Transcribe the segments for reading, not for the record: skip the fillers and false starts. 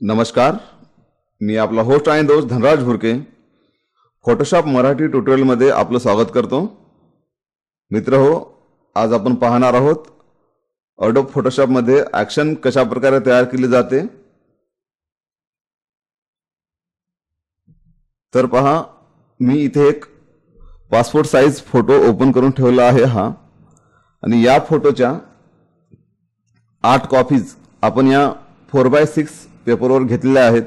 नमस्कार, मी आपला होस्ट आणि दोस्त धनराज भुरके फोटोशॉप मराठी ट्युटोरियलमध्ये आपलं स्वागत करतो। मित्र हो, आज आपण पाहणार आहोत अडोब फोटोशॉपमध्ये ॲक्शन कशा प्रकारे तयार केली जाते। तर पहा, मी इथे एक पासपोर्ट साइज फोटो ओपन करून ठेवला आहे हा, आणि या फोटोच्या 8 कॉपीज आपण या 4x6 पेपरवर घेतलेल्या आहेत।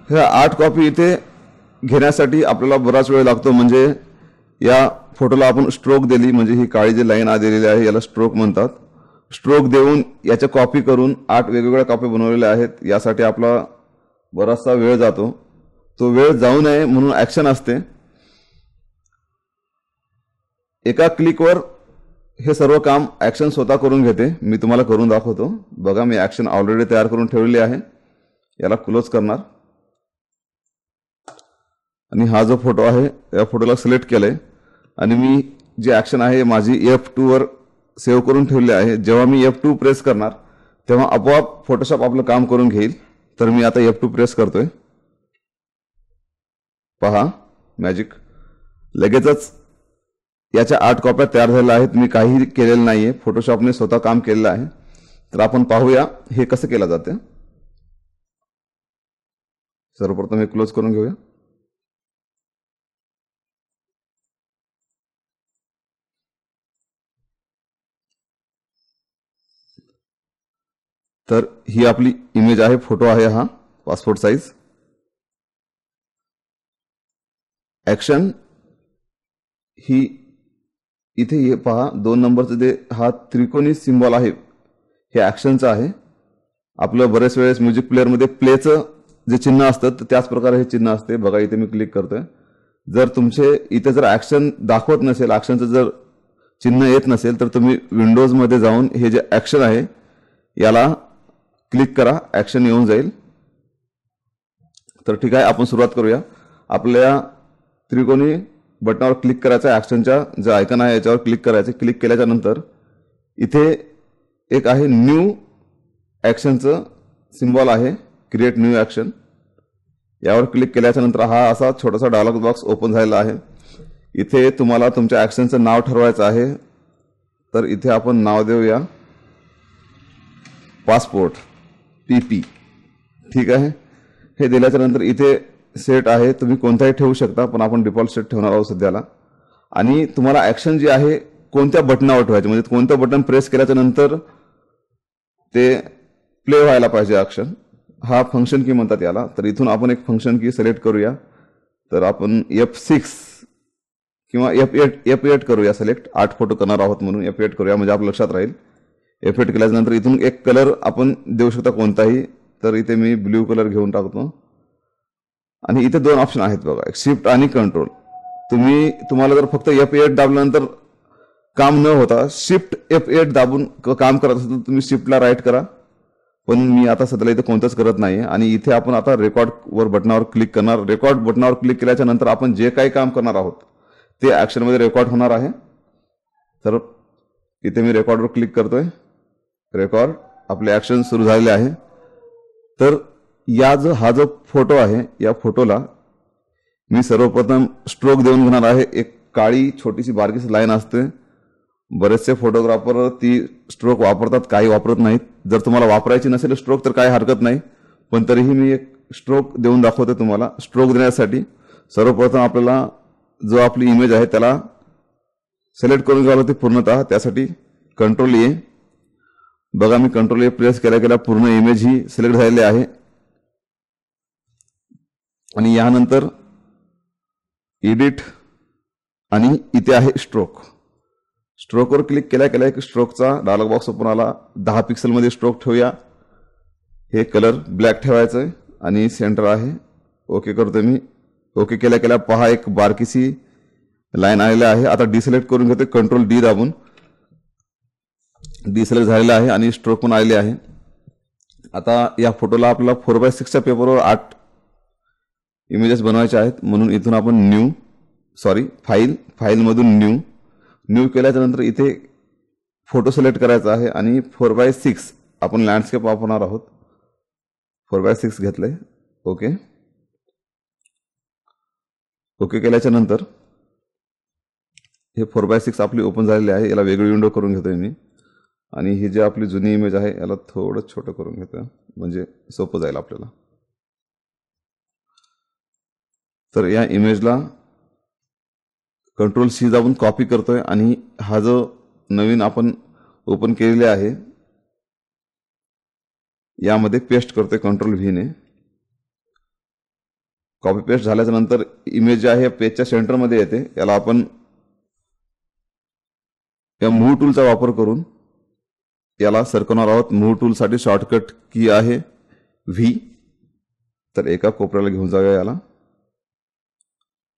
ह्या 8 कॉपी इथे घेण्यासाठी आपल्याला बराच वेळ लागतो। म्हणजे या फोटोला आपण स्ट्रोक दिली, म्हणजे ही काळी जी लाईन दिलेली आहे याला स्ट्रोक म्हणतात। स्ट्रोक देऊन याच्या कॉपी करून 8 वेगवेगळ्या कॉपी बनवलेल्या आहेत। यासाठी आपला बराचसा वेळ जातो। तो वेळ जाऊ नये म्हणून ॲक्शन असते। एका क्लिकवर हे सर्व काम ॲक्शन स्वतः करून घेते। मी तुम्हाला करून दाखवतो। बघा, मी ॲक्शन ऑलरेडी तयार करून ठेवलेली आहे। याला क्लोज करणार आणि हा जो फोटो आहे या फोटोला सिलेक्ट केलंय आणि मी जी ॲक्शन आहे माझी F2 वर सेव्ह करून ठेवली आहे। जेव्हा मी F2 प्रेस करणार तेव्हा आपोआप फोटोशॉप आपलं काम करून घेईल। तर मी आता F2 प्रेस करतोय। पहा, मॅजिक, लगेचच याच्या 8 कॉप्या तयार झालेल्या आहेत। मी काही केलेलं नाहीये, फोटोशॉपने स्वतः काम केलेलं आहे। तर आपण पाहूया हे कसं केलं जाते। सर्वप्रथम हे क्लोज करून घेऊया। तर ही आपली इमेज आहे, फोटो आहे हा पासपोर्ट साइज। ॲक्शन ही इथे हे पहा, 2 नंबरचं जे हा त्रिकोणी सिंबल आहे हे ॲक्शनचं आहे। आपलं बरेच वेळेस म्युझिक प्लेअरमध्ये प्लेचं जे चिन्ह असतं तर त्याच प्रकारे हे चिन्ह असते। बघा, इथे मी क्लिक करतोय। जर तुमचे इथे जर ॲक्शन दाखवत नसेल, ॲक्शनचं जर चिन्ह येत नसेल, तर तुम्ही विंडोजमध्ये जाऊन हे जे ॲक्शन आहे याला क्लिक करा, ॲक्शन येऊन जाईल। तर ठीक आहे, आपण सुरुवात करूया। आपल्या त्रिकोणी बटनावर क्लिक करायचं, ॲक्शनच्या जे आयकन आहे याच्यावर क्लिक करायचे। क्लिक केल्याच्या नंतर इथे एक आहे न्यू ॲक्शनचं सिंबल आहे, क्रिएट न्यू ॲक्शन। यावर क्लिक केल्याच्या नंतर हा असा छोटासा डायलॉग बॉक्स ओपन झालेला आहे। इथे तुम्हाला तुमच्या ॲक्शनचं नाव ठरवायचं आहे। तर इथे आपण नाव देऊया पासपोर्ट PP। ठीक आहे, हे दिल्याच्या नंतर इथे सेट आहे, तुम्ही कोणताही ठेवू शकता, पण आपण डिफॉल्ट सेट ठेवणार आहोत सध्याला। आणि तुम्हाला ॲक्शन जी आहे कोणत्या बटनावर ठेवायचे, म्हणजे कोणतं बटन प्रेस केल्याच्या नंतर ते प्ले व्हायला पाहिजे ॲक्शन, हा फंक्शन की म्हणतात याला। तर इथून आपण एक फंक्शन की सिलेक्ट करूया। तर आपण F6 किंवा F8 करूया सिलेक्ट। 8 फोटो करणार आहोत म्हणून F8 करूया, म्हणजे आपल्या लक्षात राहील। F8 केल्यानंतर इथून एक कलर आपण देऊ शकता कोणताही। तर इथे मी ब्ल्यू कलर घेऊन टाकतो। आणि इथे 2 ऑप्शन आहेत बघा, एक शिफ्ट आणि कंट्रोल। तुम्हाला जर फक्त F8 दाबल्यानंतर काम न होता शिफ्ट F8 दाबून काम करत असेल तर तुम्ही शिफ्टला राईट करा, पण मी आता सध्याला इथे कोणतंच करत नाही। आणि इथे आपण आता रेकॉर्ड वर बटनावर क्लिक करणार। रेकॉर्ड बटनावर क्लिक केल्याच्या नंतर आपण जे काही काम करणार आहोत ते ॲक्शनमध्ये रेकॉर्ड होणार आहे। तर इथे मी रेकॉर्डवर क्लिक करतोय। रेकॉर्ड, आपले ॲक्शन सुरू झालेले आहे। तर हा जो फोटो आहे या फोटोला मी सर्वप्रथम स्ट्रोक देऊन घेणार आहे। एक काळी छोटीशी बारकीशी लाईन असते, बरेचसे फोटोग्राफर ती स्ट्रोक वापरतात, काही वापरत नाहीत। जर तुम्हाला वापरायची नसेल स्ट्रोक तर काही हरकत नाही, पण तरीही मी एक स्ट्रोक देऊन दाखवते तुम्हाला। स्ट्रोक देण्यासाठी सर्वप्रथम आपल्याला जो आपली इमेज आहे त्याला सिलेक्ट करून घ्यावं लागते पूर्णतः। त्यासाठी कंट्रोल A, बघा मी कंट्रोल A प्रेस केल्या पूर्ण इमेज ही सिलेक्ट झालेली आहे। आणि यानंतर एडिट आणि इथे आहे स्ट्रोक। स्ट्रोकवर क्लिक केल्या एक स्ट्रोकचा डायलॉग बॉक्स ओपन आला। 10 पिक्सेलमध्ये स्ट्रोक ठेवूया। हे कलर ब्लॅक ठेवायचं आहे आणि सेंटर आहे। ओके करतोय मी। ओके केल्या पहा, एक बारकीशी लाईन आलेली आहे। आता डिसिलेक्ट करून घेतोय, कंट्रोल D दाबून। डिसिलेक्ट झालेला आहे आणि स्ट्रोक पण आलेली आहे। आता या फोटोला आपल्याला 4x6च्या पेपरवर 8 इमेजेस बनवायचे आहेत, म्हणून इथून आपण फाईलमधून न्यू केल्याच्या नंतर इथे फोटो सिलेक्ट करायचा आहे आणि 4x6 आपण लँडस्केप वापरणार आहोत। 4x6 घेतलंय. ओके ओके केल्याच्या नंतर हे 4x6 आपली ओपन झालेली आहे. याला वेगळी विंडो करून घेतोय मी आणि ही जी आपली जुनी इमेज आहे याला थोडं छोटं करून घेतोय म्हणजे सोपं जाईल आपल्याला. तर या इमेजला Ctrl+C दाबून कॉपी करतोय आणि हा जो नवीन आपण ओपन केलेले आहे यामध्ये पेस्ट करतोय Ctrl+V ने. कॉपी पेस्ट झाल्याच्या नंतर इमेज जी आहे पेजच्या सेंटरमध्ये येते. याला आपण या मूव्ह टूलचा वापर करून याला सरकवणार आहोत. मूव्ह टूलसाठी शॉर्टकट की आहे V. तर एका कोपऱ्याला घेऊन जाऊया याला.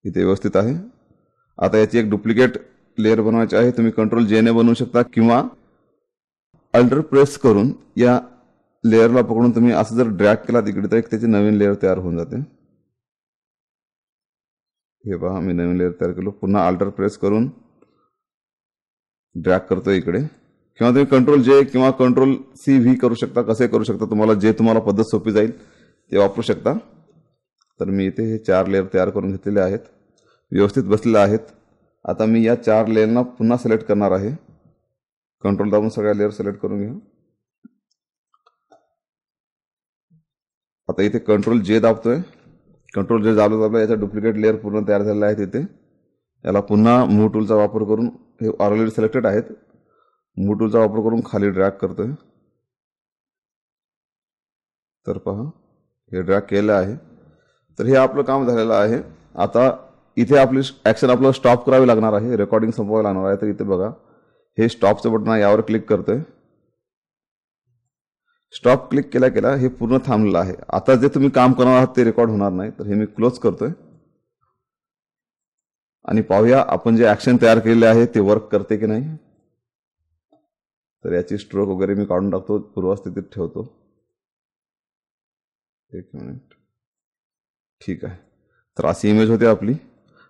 इथे व्यवस्थित आहे. आता याची एक डुप्लिकेट लेअर बनवायची आहे. तुम्ही Ctrl+J ने बनवू शकता किंवा अल्टर प्रेस करून या लेअरला पकडून तुम्ही असं जर ड्रॅग केला तिकडे तर एक त्याची नवीन लेअर तयार होऊन जाते. हे पहा मी नवीन लेअर तयार केलो. पुन्हा अल्टर प्रेस करून ड्रॅग करतोय इकडे किंवा तुम्ही Ctrl+J किंवा Ctrl+C+V करू शकता. कसे करू शकता तुम्हाला पद्धत सोपी जाईल ते वापरू शकता. तर मी इथे हे 4 लेअर तयार करून घेतलेले आहेत. व्यवस्थित बसलेले आहेत. आता मी या 4 लेअरना पुन्हा सिलेक्ट करणार आहे. कंट्रोल दाबून सगळ्या लेअर सिलेक्ट करून घ्या. आता इथे Ctrl+J दाबतोय. Ctrl+J दाबलं याचा डुप्लिकेट लेअर पूर्ण तयार झालेला आहे तिथे. याला पुन्हा मूव्ह टूलचा वापर करून हे ऑलरेडी सिलेक्टेड आहेत. मूव्ह टूलचा वापर करून खाली ड्रॅग करतोय. तर पहा हे ड्रॅग केलं आहे. तर हे आपलं काम झालेलं आहे. आता इथे आपली ॲक्शन आपल्याला स्टॉप करावी लागणार आहे. रेकॉर्डिंग संपवावी लागणार आहे. तर इथे बघा हे स्टॉपचं बटन आहे. यावर क्लिक करतोय. स्टॉप क्लिक केल्या हे पूर्ण थांबलेलं आहे. आता जे तुम्ही काम करणार आहात ते रेकॉर्ड होणार नाही. तर हे मी क्लोज करतोय आणि पाहूया आपण जे ॲक्शन तयार केलेले आहे ते वर्क करते की नाही. तर याची स्ट्रोक वगैरे मी काढून टाकतो. पूर्वस्थितीत ठेवतो. एक मिनिट. ठीक आहे. तर अशी इमेज होती आपली.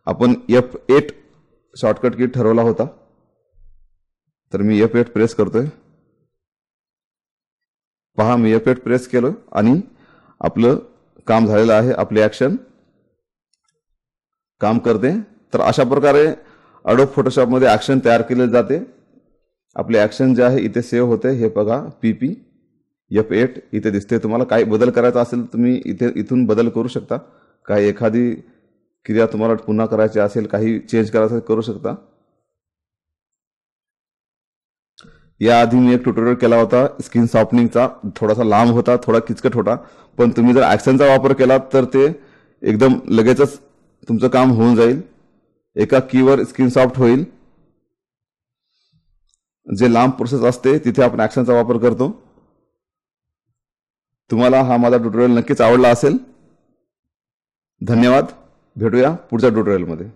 आपण F8 शॉर्टकट की ठरवला होता. तर मी F8 प्रेस करतोय. पहा मी F8 प्रेस केलं आणि आपलं काम झालेलं आहे. आपली ॲक्शन काम करते. तर अशा प्रकारे Adobe फोटोशॉपमध्ये ॲक्शन तयार केले जाते. आपले ॲक्शन जे आहे इथे सेव्ह होते. हे बघा PP F8 इथे दिसते. तुम्हाला काही बदल करायचा असेल तुम्ही इथून बदल करू शकता. काही एखादी क्रिया तुम्हाला पुन्हा करायची असेल, काही चेंज करायचं करू शकता. याआधी मी एक ट्युटोरियल केला होता स्किन सॉफ्टनिंगचा. थोडासा लांब होता, थोडा किचकट होता. पण तुम्ही जर ॲक्शनचा वापर केला तर ते एकदम लगेचच तुमचं काम होऊन जाईल. एका कीवर स्किन सॉफ्ट होईल. जे लांब प्रोसेस असते तिथे आपण ॲक्शनचा वापर करतो. तुम्हाला हा माझा ट्युटोरियल नक्कीच आवडला असेल. धन्यवाद. भेटूया पुढच्या ट्युटोरियलमध्ये.